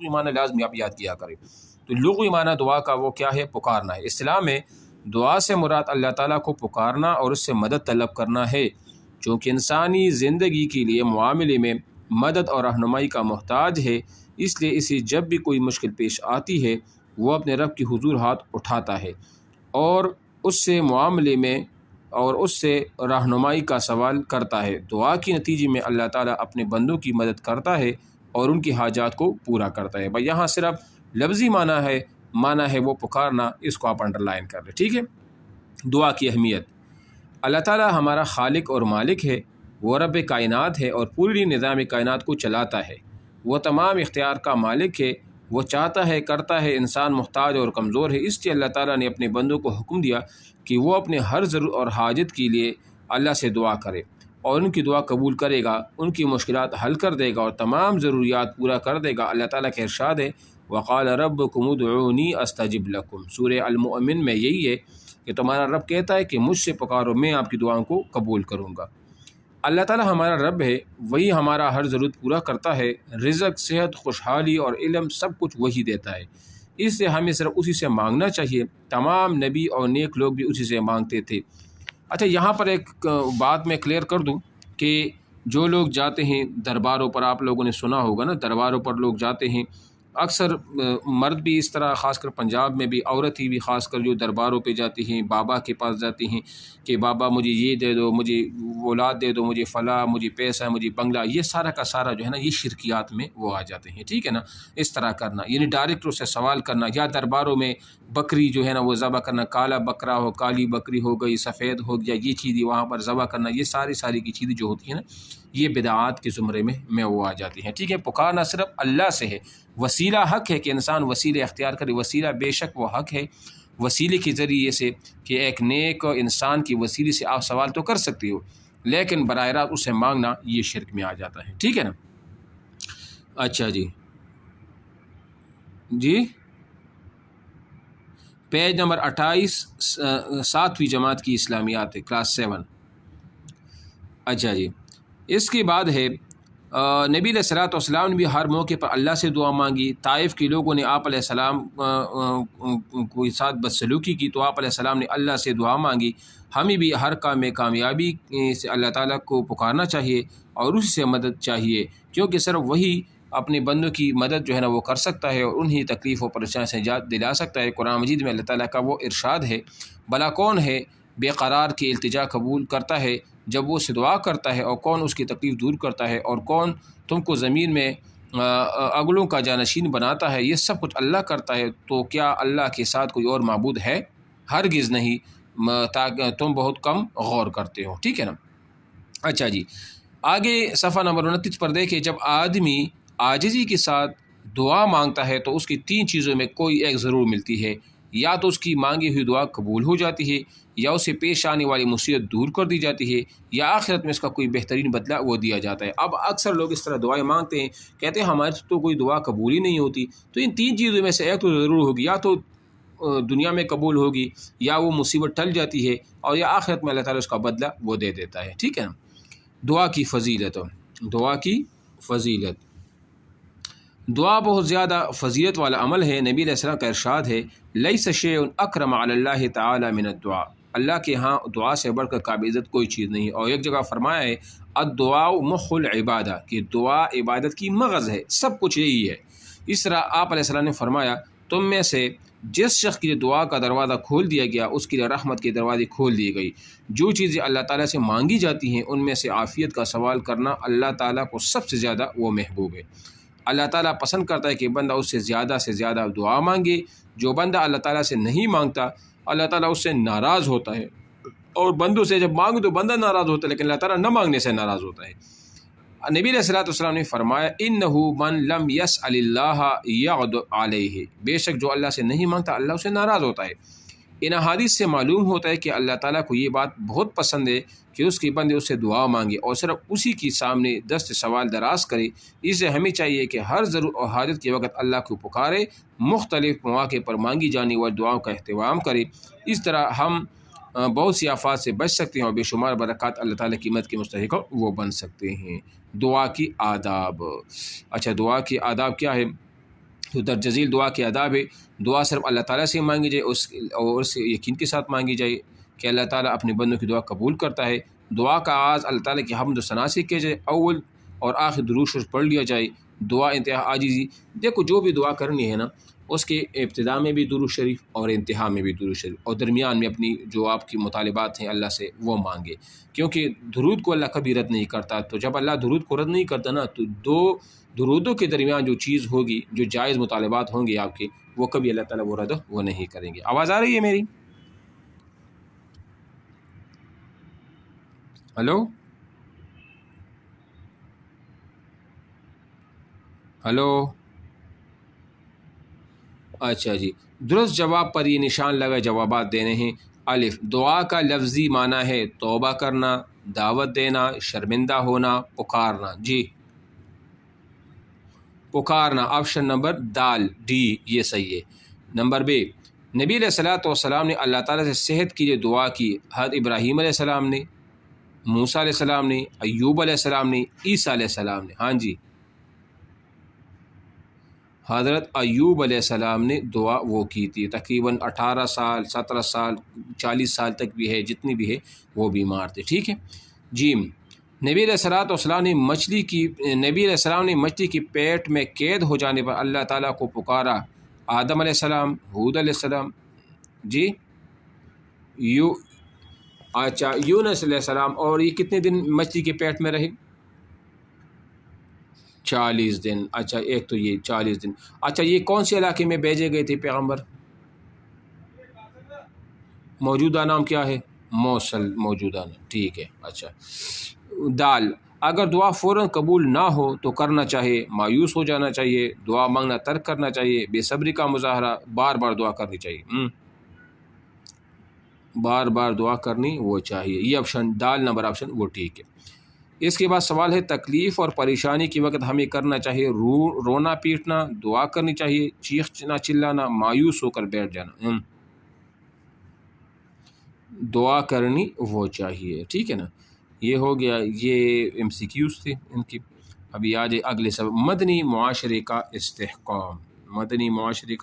لغوی معنی لازمی آپ یاد کیا کریں۔ تو لغوی معنی دعا کا وہ کیا ہے؟ پکارنا ہے۔ اصطلاح میں دعا سے مراد اللہ تعالیٰ کو پکارنا اور اس سے مدد طلب کرنا ہے۔ چونکہ انسانی زندگی کے لیے معاملے میں مدد اور رہنمائی کا محتاج ہے، اس لیے اسے جب بھی کوئی مشکل پیش آتی ہے وہ اپنے رب کی حضور ہاتھ اٹھاتا ہے اور اس سے معاملے میں اور اس سے رہنمائی کا سوال کرتا ہے۔ دعا کے نتیجے میں اللہ تعالیٰ اپنے بندوں کی مدد کرتا ہے اور ان کی حاجات کو پورا کرتا ہے۔ بھائی یہاں صرف لفظی معنی ہے وہ پکارنا، اس کو آپ انڈر لائن کر لیں، ٹھیک ہے۔ دعا کی اہمیت۔ اللہ تعالیٰ ہمارا خالق اور مالک ہے، وہ رب کائنات ہے اور پوری نظام کائنات کو چلاتا ہے۔ وہ تمام اختیار کا مالک ہے، وہ چاہتا ہے کرتا ہے، انسان محتاج اور کمزور ہے، اس لیے اللہ تعالیٰ نے اپنے بندوں کو حکم دیا کہ وہ اپنے ہر ضرورت اور حاجت کے لیے اللہ سے دعا کرے اور ان کی دعا قبول کرے گا، ان کی مشکلات حل کر دے گا اور تمام ضروریات پورا کر دے گا۔ اللہ تعالیٰ کا ارشاد ہے وقال ربکم ادعونی استجب لکم، سورہ المؤمن میں یہی ہے کہ تمہارا رب کہتا ہے کہ مجھ سے پکارو، میں آپ کی دعاؤں کو قبول کروں گا۔ اللہ تعالیٰ ہمارا رب ہے، وہی ہمارا ہر ضرورت پورا کرتا ہے، رزق، صحت، خوشحالی اور علم سب کچھ وہی دیتا ہے، اس سے ہمیں صرف اسی سے مانگنا چاہیے۔ تمام نبی اور نیک لوگ بھی اسی سے مانگتے تھے۔ اچھا یہاں پر ایک بات میں کلیئر کر دوں کہ جو لوگ جاتے ہیں درباروں پر، آپ لوگوں نے سنا ہوگا نا، درباروں پر لوگ جاتے ہیں، اکثر مرد بھی اس طرح، خاص کر پنجاب میں بھی، عورتیں بھی خاص کر جو درباروں پہ جاتی ہیں، بابا کے پاس جاتی ہیں کہ بابا مجھے یہ دے دو، مجھے اولاد دے دو، مجھے فلاں، مجھے پیسہ، مجھے بنگلہ، یہ سارا کا سارا جو ہے نا یہ شرکیات میں وہ آ جاتے ہیں، ٹھیک ہے نا۔ اس طرح کرنا یعنی ڈائریکٹ اس سے سوال کرنا، یا درباروں میں بکری جو ہے نا وہ ذبح کرنا، کالا بکرا ہو، کالی بکری ہو گئی، سفید ہو گیا، یہ چیزیں وہاں پر ذبح کرنا، یہ ساری کی چیزیں جو ہوتی ہیں نا یہ بدعات کے زمرے میں وہ آ جاتی ہیں، ٹھیک ہے۔ پکارنا صرف اللہ سے ہے، وسیلہ حق ہے کہ انسان وسیلے اختیار کرے، وسیلہ بے شک وہ حق ہے، وسیلے کے ذریعے سے کہ ایک نیک انسان کی وسیلے سے آپ سوال تو کر سکتے ہو، لیکن براہ راست اسے مانگنا یہ شرک میں آ جاتا ہے، ٹھیک ہے نا۔ اچھا جی پیج نمبر 28 7ویں جماعت کی اسلامیات ہے، کلاس 7۔ اچھا جی، اس کے بعد ہے نبی علیہ الصلوۃ والسلام نے بھی ہر موقع پر اللہ سے دعا مانگی۔ طائف کے لوگوں نے آپ علیہ السلام کو ساتھ بدسلوکی کی تو آپ علیہ السلام نے اللہ سے دعا مانگی۔ ہمیں بھی ہر کام میں کامیابی سے اللہ تعالیٰ کو پکارنا چاہیے اور اسی سے مدد چاہیے، کیونکہ صرف وہی اپنے بندوں کی مدد جو ہے نا وہ کر سکتا ہے اور انہی تکلیف و پریشانی سے نجات دلا سکتا ہے۔ قرآن مجید میں اللہ تعالیٰ کا وہ ارشاد ہے بھلا کون ہے بے قرار کی التجا قبول کرتا ہے جب وہ سے دعا کرتا ہے، اور کون اس کی تکلیف دور کرتا ہے، اور کون تم کو زمین میں اگلوں کا جانشین بناتا ہے، یہ سب کچھ اللہ کرتا ہے، تو کیا اللہ کے ساتھ کوئی اور معبود ہے؟ ہرگز نہیں، تم بہت کم غور کرتے ہو، ٹھیک ہے نا۔ اچھا جی، آگے صفحہ نمبر 29 پر دیکھیں، جب آدمی عاجزی کے ساتھ دعا مانگتا ہے تو اس کی 3 چیزوں میں کوئی ایک ضرور ملتی ہے، یا تو اس کی مانگی ہوئی دعا قبول ہو جاتی ہے، یا اسے پیش آنے والی مصیبت دور کر دی جاتی ہے، یا آخرت میں اس کا کوئی بہترین بدلہ وہ دیا جاتا ہے۔ اب اکثر لوگ اس طرح دعائیں مانگتے ہیں، کہتے ہیں ہمارے تو کوئی دعا قبول ہی نہیں ہوتی، تو ان 3 چیزوں میں سے ایک تو ضرور ہوگی، یا تو دنیا میں قبول ہوگی، یا وہ مصیبت ٹل جاتی ہے، اور یا آخرت میں اللہ تعالیٰ اس کا بدلہ وہ دے دیتا ہے، ٹھیک ہے نا۔ دعا کی فضیلت، دعا بہت زیادہ فضیلت والا عمل ہے۔ نبی علیہ السلام کا ارشاد ہے لیس شیء اکرم علی اللہ تعالی من الدعاء، اللہ کے ہاں دعا سے بڑھ کر قابل عزت کوئی چیز نہیں۔ اور ایک جگہ فرمایا ہے الدعاء مخ العبادہ، کہ دعا عبادت کی مغز ہے، سب کچھ یہی ہے۔ اس طرح آپ علیہ السلام نے فرمایا تم میں سے جس شخص کے لیے دعا کا دروازہ کھول دیا گیا اس کے لیے رحمت کے دروازے کھول دیے گئی۔ جو چیزیں اللہ تعالیٰ سے مانگی جاتی ہیں ان میں سے عافیت کا سوال کرنا اللہ تعالیٰ کو سب سے زیادہ وہ محبوب ہے۔ اللہ تعالیٰ پسند کرتا ہے کہ بندہ اس سے زیادہ دعا مانگے۔ جو بندہ اللہ تعالیٰ سے نہیں مانگتا اللہ تعالیٰ اس سے ناراض ہوتا ہے، اور بندوں سے جب مانگو تو بندہ ناراض ہوتا ہے، لیکن اللہ تعالیٰ نہ مانگنے سے ناراض ہوتا ہے۔ نبی علیہ الصلوۃ والسلام نے فرمایا انہ من لم یسأل اللہ یغضب علیہ، بے شک جو اللہ سے نہیں مانگتا اللہ اسے ناراض ہوتا ہے۔ ان احادیث سے معلوم ہوتا ہے کہ اللہ تعالیٰ کو یہ بات بہت پسند ہے کہ اس کے بندے اس سے دعا مانگے اور صرف اسی کے سامنے دست سوال دراز کرے۔ اسے ہمیں چاہیے کہ ہر ضرورت اور حاجت کے وقت اللہ کو پکارے، مختلف مواقع پر مانگی جانے والی دعاؤں کا اہتمام کرے۔ اس طرح ہم بہت سی آفات سے بچ سکتے ہیں اور بے شمار برکات اللہ تعالیٰ کی مدد کے مستحق وہ بن سکتے ہیں۔ دعا کی آداب، اچھا دعا کی آداب کیا ہے؟ تو درج ذیل دعا کے آداب ہے، دعا صرف اللہ تعالیٰ سے مانگی جائے اور اس سے یقین کے ساتھ مانگی جائے کہ اللہ تعالیٰ اپنے بندوں کی دعا قبول کرتا ہے۔ دعا کا آغاز اللہ تعالیٰ کی حمد و ثنا سے کیا جائے، اول اور آخر درود شریف پڑھ لیا جائے۔ دعا انتہا عاجزی، دیکھو جو بھی دعا کرنی ہے نا، اس کے ابتدا میں بھی درود شریف اور انتہا میں بھی درود شریف، اور درمیان میں اپنی جو آپ کی مطالبات ہیں اللہ سے وہ مانگے، کیونکہ درود کو اللہ کبھی رد نہیں کرتا۔ تو جب اللہ درود کو رد نہیں کرتا نا، تو دو درودوں کے درمیان جو چیز ہوگی، جو جائز مطالبات ہوں گے آپ کے، وہ کبھی اللہ تعالیٰ وہ رد وہ نہیں کریں گے۔ آواز آ رہی ہے میری؟ ہلو ہلو، اچھا جی، درست جواب پر یہ نشان لگا جوابات دینے ہیں۔ الف، دعا کا لفظی معنی ہے توبہ کرنا، دعوت دینا، شرمندہ ہونا، پکارنا۔ جی پکارنا، آپشن نمبر دال ڈی یہ صحیح ہے۔ نمبر بے، نبی علیہ الصلوۃ والسلام نے اللہ تعالیٰ سے صحت کے لیے دعا کی، حضرت ابراہیم علیہ السلام نے، موسیٰ علیہ السلام نے، ایوب علیہ السلام نے، عیسیٰ علیہ السلام نے۔ ہاں جی، حضرت ایوب علیہ السلام نے دعا وہ کی تھی، تقریباً 18 سال 17 سال 40 سال تک بھی ہے، جتنی بھی ہے وہ بیمار تھے۔ ٹھیک ہے جی، نبی علیہ السلام نے مچھلی کی پیٹ میں قید ہو جانے پر اللہ تعالیٰ کو پکارا، آدم علیہ السلام، ہود علیہ السلام، جی اچھا یونس علیہ السلام، اور یہ کتنے دن مچھلی کے پیٹ میں رہے؟ 40 دن۔ اچھا ایک تو یہ 40 دن۔ اچھا یہ کون سے علاقے میں بھیجے گئے تھے پیغمبر؟ موجودہ نام کیا ہے؟ موصل، موجودہ نام، ٹھیک ہے۔ اچھا دال، اگر دعا فوراً قبول نہ ہو تو کرنا چاہیے، مایوس ہو جانا چاہیے، دعا مانگنا ترک کرنا چاہیے، بے صبری کا مظاہرہ، بار بار دعا کرنی چاہیے۔ بار بار دعا کرنی وہ چاہیے، یہ آپشن دال نمبر آپشن وہ ٹھیک ہے۔ اس کے بعد سوال ہے، تکلیف اور پریشانی کے وقت ہمیں کرنا چاہیے رونا پیٹنا، دعا کرنی چاہیے، چیخنا چلانا، مایوس ہو کر بیٹھ جانا؟ دعا کرنی وہ چاہیے، ٹھیک ہے نا۔ یہ ہو گیا، یہ MCQs تھے ان کی۔ ابھی آج اگلے سبق، مدنی معاشرے کا استحکام، مدنی معاشرے کا